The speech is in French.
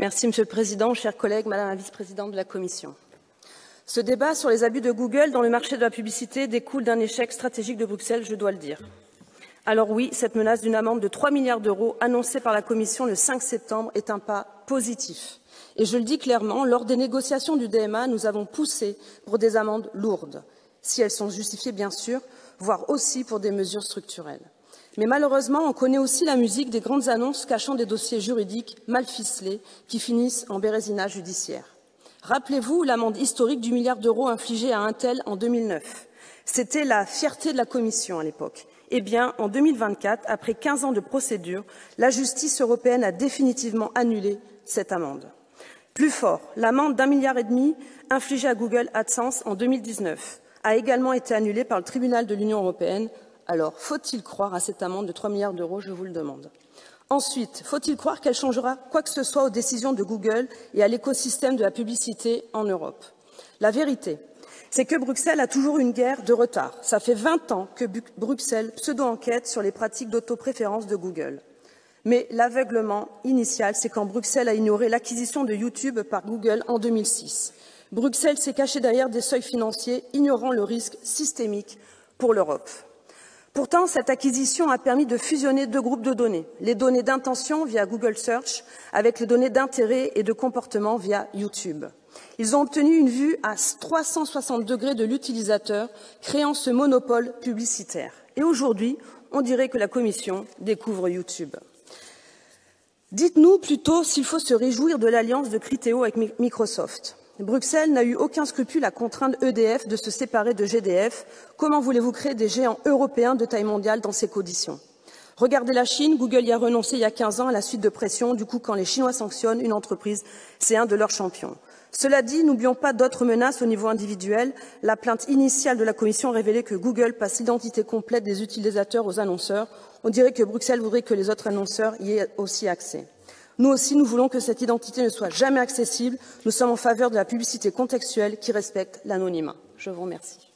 Merci, Monsieur le Président, chers collègues, Madame la Vice-présidente de la Commission. Ce débat sur les abus de Google dans le marché de la publicité découle d'un échec stratégique de Bruxelles, je dois le dire. Alors oui, cette menace d'une amende de 3 milliards d'euros annoncée par la Commission le 5 septembre est un pas positif. Et je le dis clairement, lors des négociations du DMA, nous avons poussé pour des amendes lourdes, si elles sont justifiées bien sûr, voire aussi pour des mesures structurelles. Mais malheureusement, on connaît aussi la musique des grandes annonces cachant des dossiers juridiques mal ficelés qui finissent en bérésinage judiciaire. Rappelez-vous l'amende historique du milliard d'euros infligée à Intel en 2009. C'était la fierté de la Commission à l'époque. Eh bien, en 2024, après 15 ans de procédure, la justice européenne a définitivement annulé cette amende. Plus fort, l'amende d'1,5 milliard infligée à Google AdSense en 2019 a également été annulée par le tribunal de l'Union européenne. Alors, faut-il croire à cette amende de 3 milliards d'euros, je vous le demande. Ensuite, faut-il croire qu'elle changera quoi que ce soit aux décisions de Google et à l'écosystème de la publicité en Europe? La vérité, c'est que Bruxelles a toujours une guerre de retard. Ça fait 20 ans que Bruxelles pseudo-enquête sur les pratiques d'autopréférence de Google. Mais l'aveuglement initial, c'est quand Bruxelles a ignoré l'acquisition de YouTube par Google en 2006. Bruxelles s'est cachée derrière des seuils financiers, ignorant le risque systémique pour l'Europe. Pourtant, cette acquisition a permis de fusionner deux groupes de données, les données d'intention via Google Search avec les données d'intérêt et de comportement via YouTube. Ils ont obtenu une vue à 360 degrés de l'utilisateur, créant ce monopole publicitaire. Et aujourd'hui, on dirait que la Commission découvre YouTube. Dites-nous plutôt s'il faut se réjouir de l'alliance de Criteo avec Microsoft. Bruxelles n'a eu aucun scrupule à contraindre EDF de se séparer de GDF. Comment voulez-vous créer des géants européens de taille mondiale dans ces conditions? Regardez la Chine, Google y a renoncé il y a 15 ans à la suite de pression. Du coup, quand les Chinois sanctionnent une entreprise, c'est un de leurs champions. Cela dit, n'oublions pas d'autres menaces au niveau individuel. La plainte initiale de la Commission révélait que Google passe l'identité complète des utilisateurs aux annonceurs. On dirait que Bruxelles voudrait que les autres annonceurs y aient aussi accès. Nous aussi, nous voulons que cette identité ne soit jamais accessible. Nous sommes en faveur de la publicité contextuelle qui respecte l'anonymat. Je vous remercie.